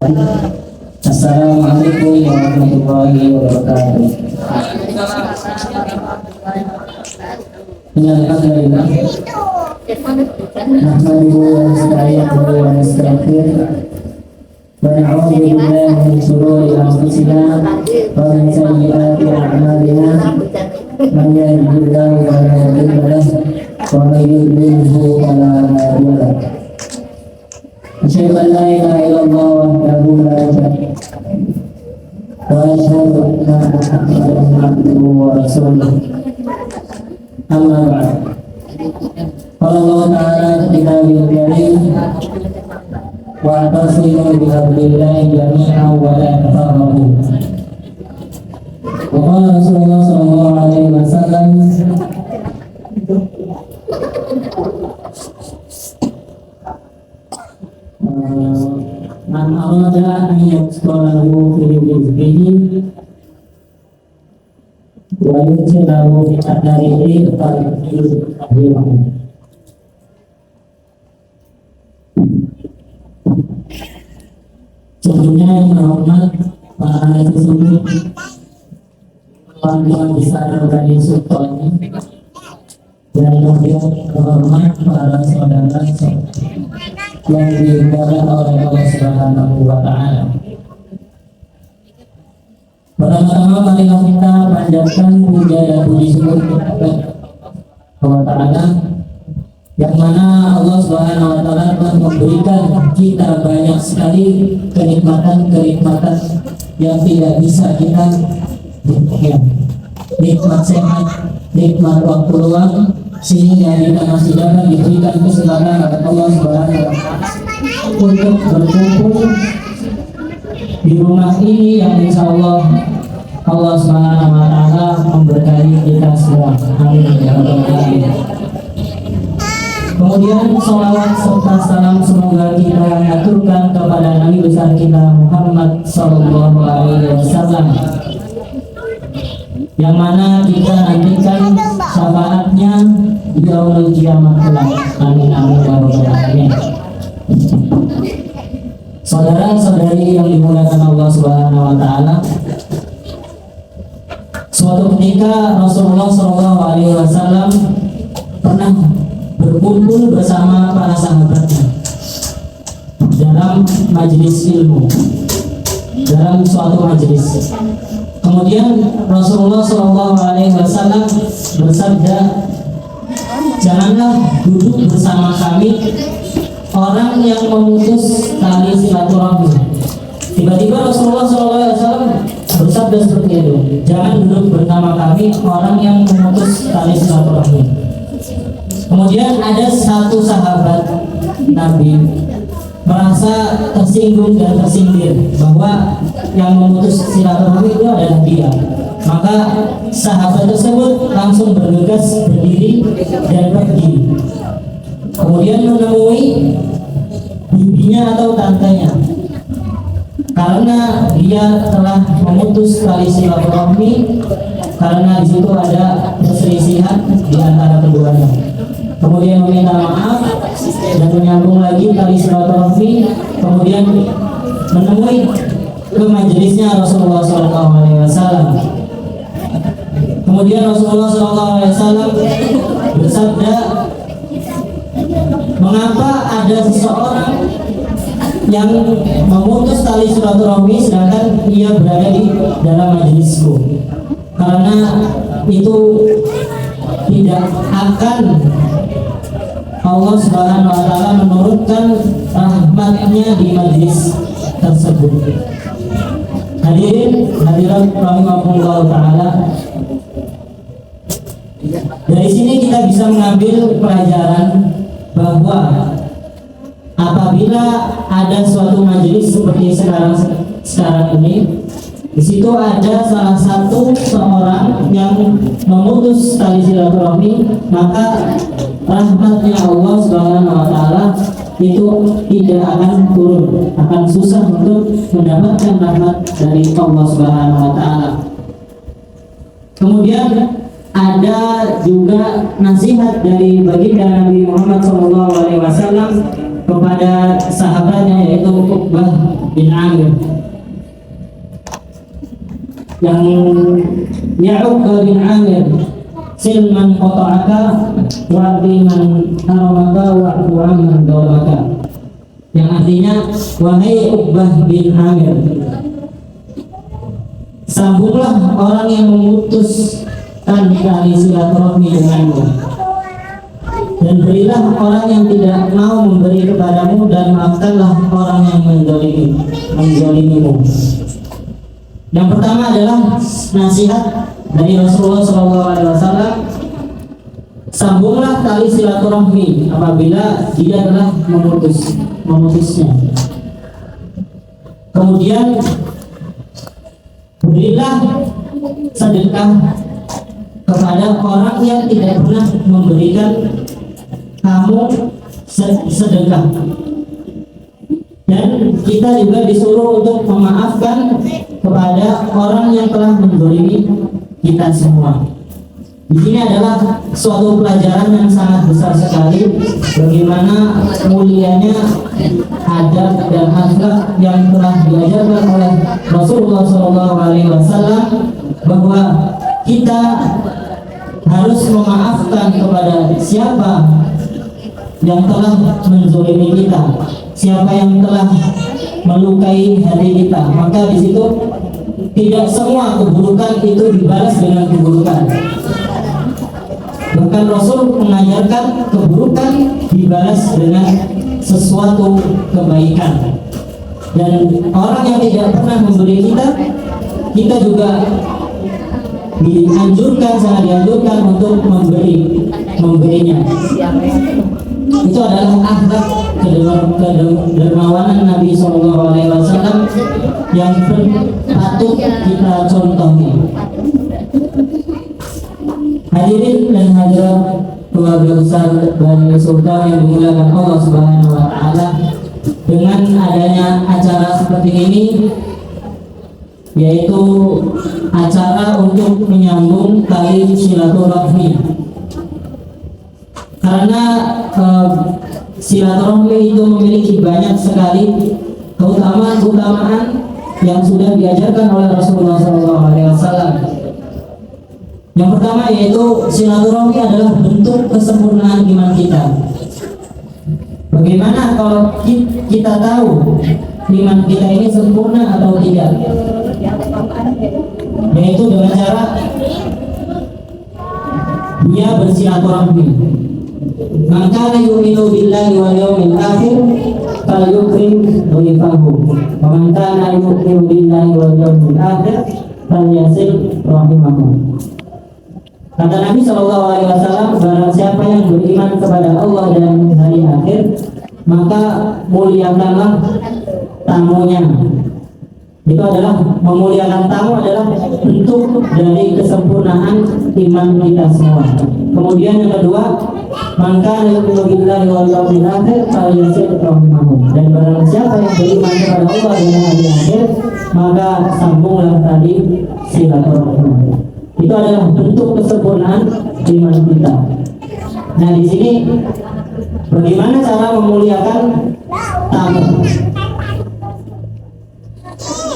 Assalamualaikum warahmatullahi wabarakatuh. Alhamdulillah. Nahmaduhu wa nasta'inuhu wa nastaghfiruh. Wa na'udzu billahi min shururi anfusina wa min sayyiati a'malina. Man yahdihillahu fala mudilla lahu wa man yudlilhu fala hadiya lahu. Asyhadu an la ilaha illallah wahdahu la syarika lahu wa asyhadu anna Muhammadan abduhu wa rasuluh. Amma ba'd. Qala Allah ta'ala fi kitabil karim wa tasimu bihablillahi jami'an wa la tafarraqu. Wa qala Rasulullah sallallahu alaihi wasallam man arada an yusqalahu fi rizqihi wa yudkhilahu fi qadarihi fal-yusqahu. Tentunya yang terhormat para tersebut, Tuan besar dari Sultan, dan kemudian terhormat para saudara-saudara yang dimuliakan oleh Allah Subhanahu wa Ta'ala. Pertama-tama marilah kita panjatkan puja dan puji syukur kepada Allah Ta'ala, yang mana Allah Subhanahu wa Ta'ala telah memberikan kita banyak sekali kenikmatan-kenikmatan yang tidak bisa kita dapatkan. Nikmat sehat, nikmat waktu luang, sehingga kita masih dapat diberikan kesempatan oleh Allah Subhanahu wa Ta'ala untuk berkumpul di rumah ini yang insya Allah Allah Subhanahu wa Ta'ala memberkahi kita semua. Amin ya rabbal alamin. Kemudian salawat serta salam semoga kita aturkan kepada Nabi besar kita Muhammad sallallahu alaihi wasallam, yang mana kita nantikan syafaatnya di yaumul kiamat kelak. Amin amin ya rabbal alamin. Saudara-saudari yang dimuliakan Allah Subhanahu wa Ta'ala, suatu ketika Rasulullah sallallahu alaihi wasallam pernah berkumpul bersama para sahabatnya dalam majelis ilmu, dalam suatu majelis. Kemudian Rasulullah Shallallahu Alaihi Wasallam bersabda, janganlah duduk bersama kami orang yang memutus tali silaturahmi. Tiba-tiba Rasulullah Shallallahu Alaihi Wasallam bersabda seperti itu, jangan duduk bersama kami orang yang memutus tali silaturahmi. Kemudian ada satu sahabat Nabi merasa tersinggung dan tersindir bahwa yang memutus silaturahmi itu adalah dia. Maka sahabat tersebut langsung bergegas berdiri dan pergi. Kemudian menemui bibinya atau tantenya, karena dia telah memutus tali silaturahmi, karena di situ ada perselisihan di antara keduanya. Kemudian meminta maaf dan menyambung lagi tali silaturahmi, kemudian menemui ke majelisnya Rasulullah SAW. Kemudian Rasulullah SAW bersabda, mengapa ada seseorang yang memutus tali silaturahmi sedangkan ia berada di dalam majelisku? Karena itu tidak akan Allah Subhanahu wa Ta'ala menurunkan rahmatnya di majlis tersebut. Hadirin hadirat rahimahullah ta'ala, dari sini kita bisa mengambil pelajaran bahwa apabila ada suatu majelis seperti sekarang ini, di situ ada salah satu seorang yang memutus tali silaturahmi, maka rahmatnya Allah Subhanahu wa Ta'ala itu tidak akan turun, akan susah untuk mendapatkan rahmat dari Allah Subhanahu wa Ta'ala. Kemudian ada juga nasihat dari baginda Nabi Muhammad SAW kepada sahabatnya yaitu Uqbah bin Amir, yang ya Uqbah bin Amir, silman qata'aka wa biman haramaka wa amman dawaka, yang artinya wahai Uqbah bin Amir, sambunglah orang yang memutuskan tali silaturahmi denganmu, dan berilah orang yang tidak mau memberi kepadamu, dan maafkanlah orang yang menzalimimu. Yang pertama adalah nasihat dari Rasulullah SAW, sambunglah tali silaturahmi apabila dia telah memutusnya. Kemudian berilah sedekah kepada orang yang tidak pernah memberikan kamu sedekah. Dan kita juga disuruh untuk memaafkan kepada orang yang telah menzalimi kita semua. Di sini adalah suatu pelajaran yang sangat besar sekali, bagaimana mulianya adab dan akhlak yang telah diajarkan oleh Rasulullah SAW, bahwa kita harus memaafkan kepada siapa yang telah menzalimi kita, siapa yang telah melukai hati kita. Maka di situ tidak semua keburukan itu dibalas dengan keburukan. Bahkan Rasul mengajarkan keburukan dibalas dengan sesuatu kebaikan. Dan orang yang tidak pernah memberi kita juga sangat dianjurkan untuk memberinya. Itu adalah akhlak kedermawanan Nabi SAW yang patut kita contohi. Hadirin dan hadirat keluarga besar Bani Sultan yang dimuliakan Allah Subhanahu wa Ta'ala, dengan adanya acara seperti ini, yaitu acara untuk menyambung tali silaturahmi, karena silaturahmi itu memiliki banyak sekali keutamaan yang sudah diajarkan oleh Rasulullah SAW. Yang pertama yaitu silaturahmi adalah bentuk kesempurnaan iman kita. Bagaimana kalau kita tahu iman kita ini sempurna atau tidak? Yaitu dengan cara dia bersilaturahmi. Maka yu'minu billahi wal yawmil akhir falyukrim dhaifahu, wa man kana yu'minu billahi wal yawmil akhir falyasil rahimahu. Kata Nabi SAW, barang siapa yang beriman kepada Allah dan hari akhir, maka muliakanlah tamunya. Itu adalah memuliakan tamu adalah bentuk dari kesempurnaan iman kita semua. Kemudian yang kedua, maka billahi wal yawmil akhir falyasil rahimahu, dan barang siapa yang beriman kepada Allah dan hari akhir, maka sambunglah tadi silaturahmi. Itu adalah bentuk kesempurnaan iman kita. Nah, di sini bagaimana cara memuliakan tamu?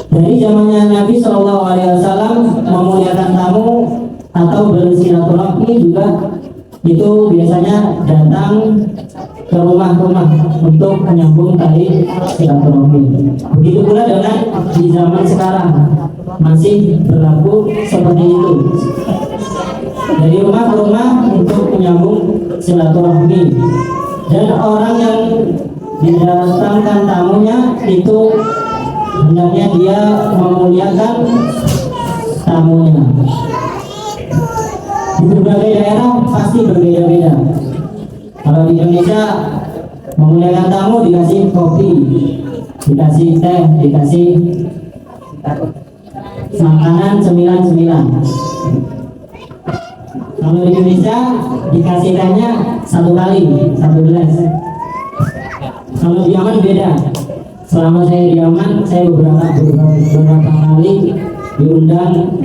Dari zamannya Nabi SAW memuliakan tamu atau bersilaturahmi juga itu biasanya datang ke rumah-rumah untuk menyambung tali silaturahmi. Begitu pula dengan di zaman sekarang masih berlaku seperti itu. Dari rumah ke rumah untuk menyambung silaturahmi, dan orang yang didatangkan tamunya itu hendaknya dia memuliakan tamunya. Di berbagai daerah pasti berbeda-beda. Kalau di Indonesia memuliakan tamu dikasih kopi, dikasih teh, dikasih makanan cemilan-cemilan. Kalau di Indonesia dikasih tehnya satu gelas. Kalau di Yaman beda. Selama saya di Yaman, saya beberapa kali diundang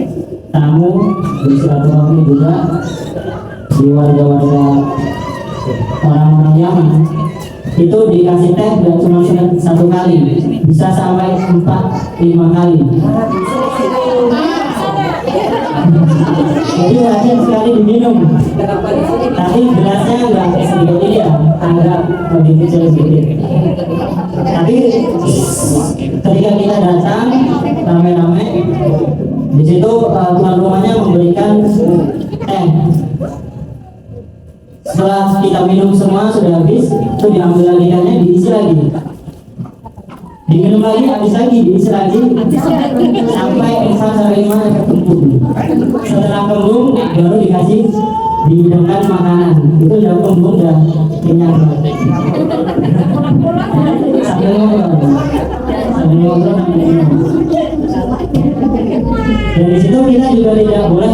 tamu bersilaturahmi juga di warga-warga orang-orang Yaman. itu dikasih teh dan cuma satu kali, bisa sampai 4-5 kali. Jadi wajib sekali diminum, tapi gelasnya nggak sedikit ini ya, agak lebih kecil sedikit. Tapi ketika kita datang rame-rame, di situ tuan rumahnya memberikan teh. Setelah kita minum semua sudah habis, itu diambil lagi tehnya, diisi lagi, diminum lagi, habis lagi, diisi lagi, sampai 4-5 kembung. Setelah kembung baru dikasih dihidangkan makanan. Itu udah kembung, udah kenyang. Sambil ngobrol dan di situ kita juga tidak boleh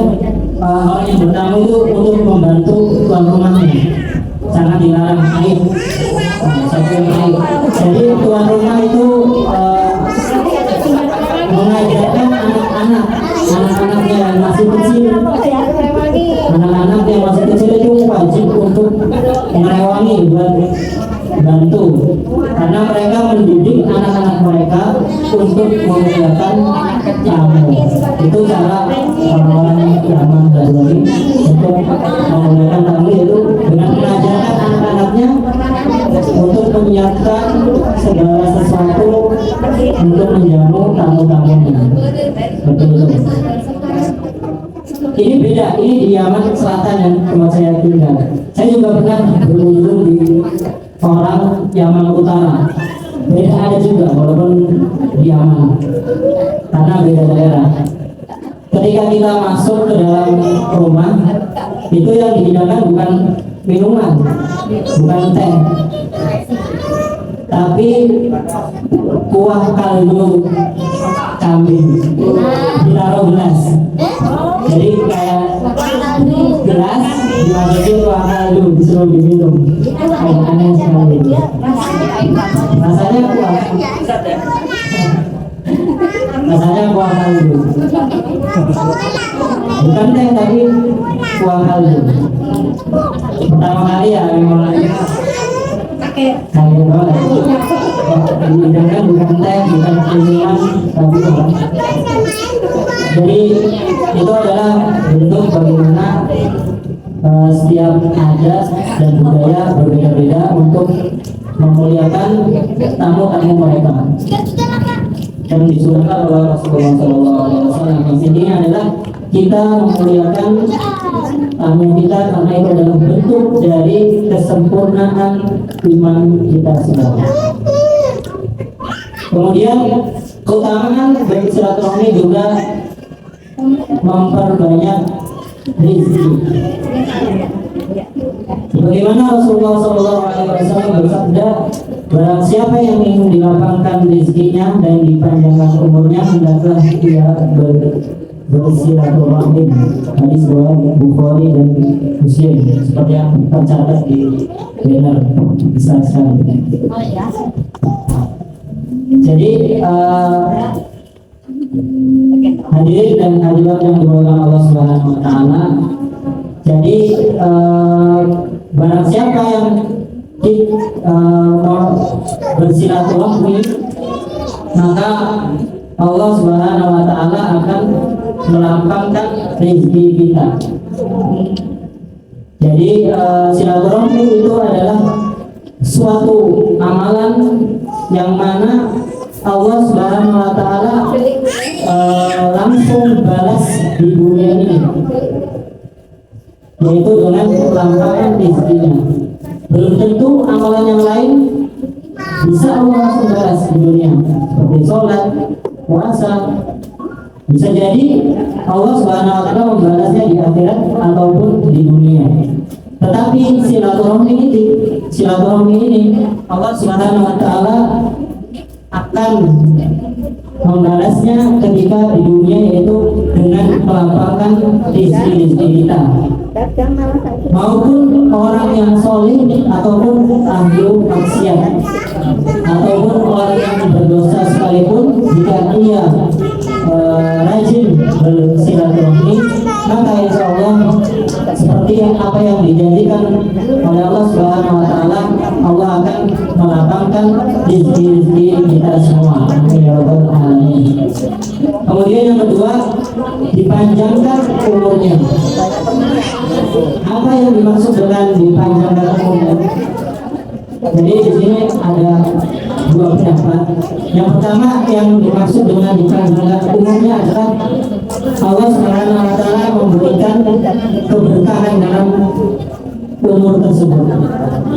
orang yang bertamu itu untuk membantu tuan rumahnya, sangat dilarang. Air. Jadi tuan rumah itu mengajarkan anak-anaknya yang masih kecil, anak-anak yang masih kecil itu wajib untuk merewangi buat bantu, karena mereka mendidik anak-anak mereka untuk memuliakan tamu. Itu cara orang-orang zaman dahulu untuk memuliakan tamu, yaitu dengan mengajarkan anak-anaknya untuk menyiapkan segala sesuatu untuk menjamu tamu-tamunya. Betul. Ini beda, ini di Yaman Selatan yang tempat saya tinggal. Saya juga pernah berkunjung di orang Yaman Utara. Beda ada juga walaupun di Yaman, karena beda daerah. Ketika kita masuk ke dalam rumah, itu yang dihidangkan bukan minuman, bukan teh, tapi kuah kaldu kambing ditaruh gelas. Jadi kayak gelas dimasukin kuah kaldu disuruh diminum. Aneh sekali. Rasanya kuah. Rasanya kuah kaldu. Bukan teh tapi kuah kaldu. Pertama kali ya memang kayak banget. Dihidangkan bukan teh, bukan minuman, tapi kuah. Jadi itu adalah bentuk bagaimana setiap adat dan budaya berbeda-beda untuk memuliakan tamu-tamu mereka. Dan disuruhkan oleh Rasulullah SAW. Yang intinya adalah kita memuliakan tamu kita karena itu adalah bentuk dari kesempurnaan iman kita semua. Kemudian keutamaan bersilaturahmi juga memperbanyak rezeki. Bagaimana Rasulullah SAW bersabda, barang siapa yang ingin dilapangkan rezekinya dan dipanjangkan umurnya, hendaklah dia bersilaturahmi. Hadis riwayat Bukhari dan Muslim, seperti yang tercatat di banner besar sekali. Jadi hadirin dan hadirat yang dimuliakan Allah Subhanahu wa taala. Jadi barang siapa yang mau bersilaturahmi, maka Allah Subhanahu wa taala akan melapangkan rezeki kita. Jadi silaturahmi itu adalah suatu amalan yang mana Allah Subhanahu wa taala langsung balas di dunia ini, yaitu dengan melampaukan rezekinya. Belum tentu amalan yang lain bisa Allah langsung balas di dunia, seperti sholat, puasa. Bisa jadi Allah Subhanahu wa taala membalasnya di akhirat ataupun di dunia. Tetapi silaturahmi ini Allah Subhanahu wa taala akan membalasnya ketika di dunia, yaitu dengan melapangkan rezeki kita. Maupun orang yang soleh ataupun ahli maksiat ataupun orang yang berdosa sekalipun, jika ia rajin bersilaturahmi, maka insya Allah seperti apa yang dijanjikan oleh Allah Subhanahu wa taala, Allah akan rezeki kita semua. Amin ya rabbal alamin. Kemudian yang kedua, dipanjangkan umurnya. Apa yang dimaksud dengan dipanjangkan umurnya? Jadi di sini ada dua pendapat. Yang pertama yang dimaksud dengan dipanjangkan umurnya adalah Allah Subhanahu wa taala memberikan keberkahan dalam umur tersebut.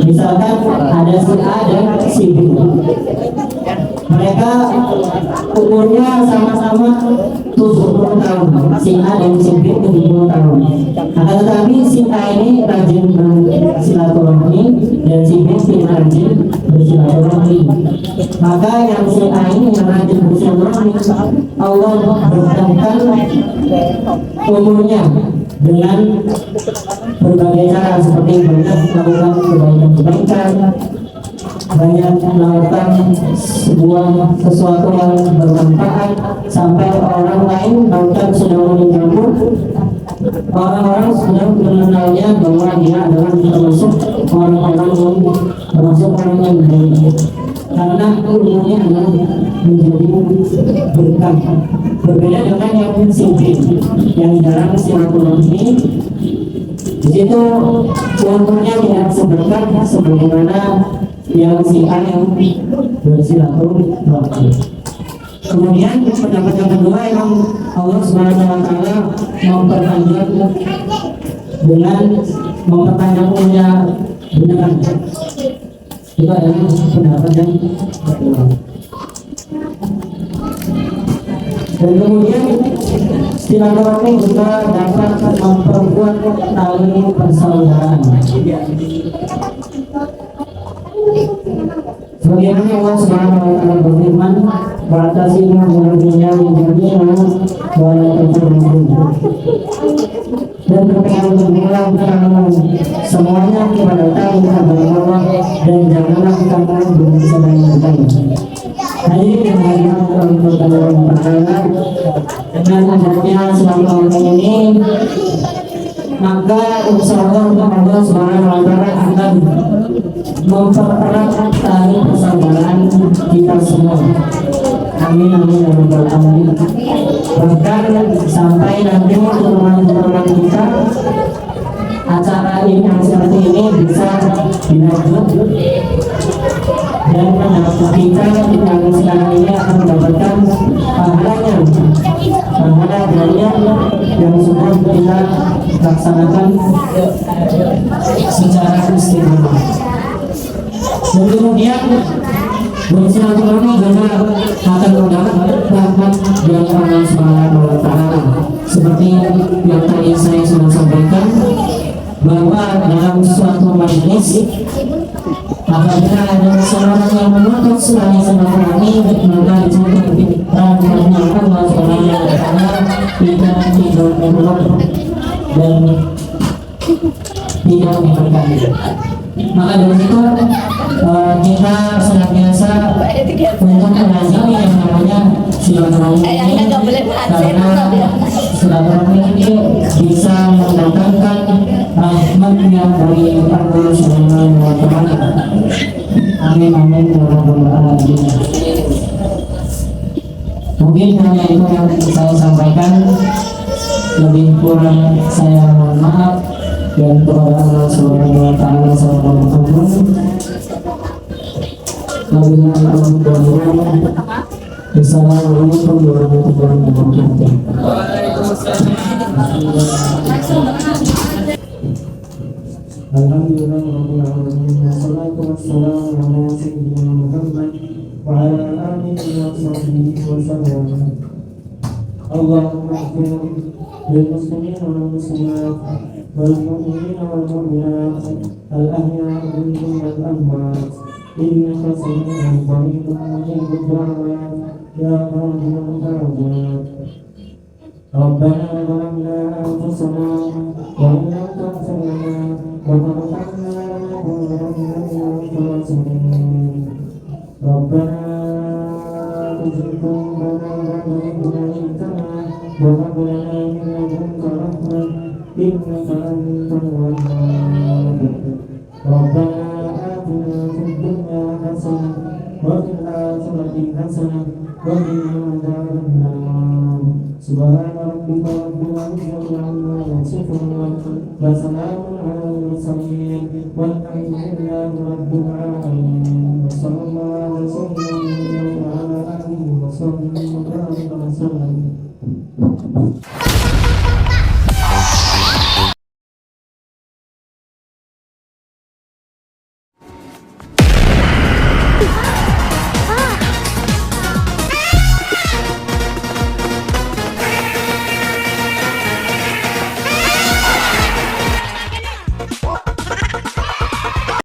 Misalkan ada si A dan si B. Mereka umurnya sama-sama 70 tahun, si A dan si B 70 tahun. Akan tetapi si A ini rajin bersilaturahmi dan si B tidak rajin bersilaturahmi. Maka yang si A ini yang rajin bersilaturahmi, Allah berkatakan umurnya dengan berbagai cara, seperti banyak melakukan kebaikan-kebaikan, banyak melakukan sesuatu yang bermanfaat, sampai orang lain bahkan sudah meninggal pun orang-orang sudah mengenalnya bahwa dia adalah termasuk orang-orang yang baik, karena ilmunya adalah menjadi berkah. Berbeda dengan yang sempit, yang jarang silaturahmi. Di situ ilmunya tidak seberkah sebagaimana yang si A yang bersilaturahmi. Kemudian pendapat yang kedua, yang Allah Subhanahu wa taala memperpanjang dengan memperpanjang umurnya beneran. Itu adalah pendapat yang kedua. Dan kemudian silaturahmi juga dapat memperkuat tali persaudaraan. Sebagaimana Allah Subhanahu wa taala berfirman, "Wa'tasimu bihablillahi jami'an wa la tafarraqu." Dan berpegang teguhlah kamu semuanya kepada tali Allah dan janganlah kamu berseberangan. Hari yang dengan adanya silaturahmi ini, maka insya Allah Allah Subhanahu wa taala akan mempererat tali persaudaraan kita semua. Amin amin ya rabbal alamin. Bahkan sampai nanti teman-teman kita acara ini yang seperti ini bisa dilanjut dan kita yang sekarang ini akan mendapatkan pahalanya, yang sudah kita laksanakan secara istimewa. Dan kemudian bersilaturahmi juga akan mendapat rahmat dari Allah Subhanahu wa taala. Seperti yang tadi saya sudah sampaikan, bahwa dalam suatu majelis apabila ada seseorang yang menuntut selain silaturahmi, maka disitu rahmatnya Allah Subhanahu wa taala tidak menolak dan tidak memberkati. Maka dari itu kita senantiasa untuk melazimi yang namanya silaturahmi ini, karena silaturahmi ini bisa mendatangkan rahmat yang dari Allah Subhanahu wa taala. Amin amin ya rabbal alamin. Mungkin hanya itu yang saya sampaikan, lebih kurang saya mohon maaf. Dan kepada Allah Subhanahu wa taala saya mohon ampun. Assalamualaikum warahmatullahi wabarakatuh. Alhamdulillah rabbil alamin, wassalatu wassalamu ala sayyidina Muhammad wa ala alihi wa sahbihi wa sallam. Allahumma ighfir lil muslimin wal muslimat wal mu'minin wal mu'minat al ahya'i minhum wal amwat innaka sami'un qaribun mujibud da'wat ya qadirul hajat. Rabbana zalamna anfusana wa in lam taghfir lana wa tarhamna lanakunanna minal khasirin. Rabbana tuzigh qulubana ba'da idh hadaytana wa hab lana min ladunka rahmah innaka antal wahhab. Rabbana atina fid dunya hasanah wa سبحان ربك رب العزة عما يصفون وسلام على المرسلين والحمد لله رب العالمين وصلى الله وسلم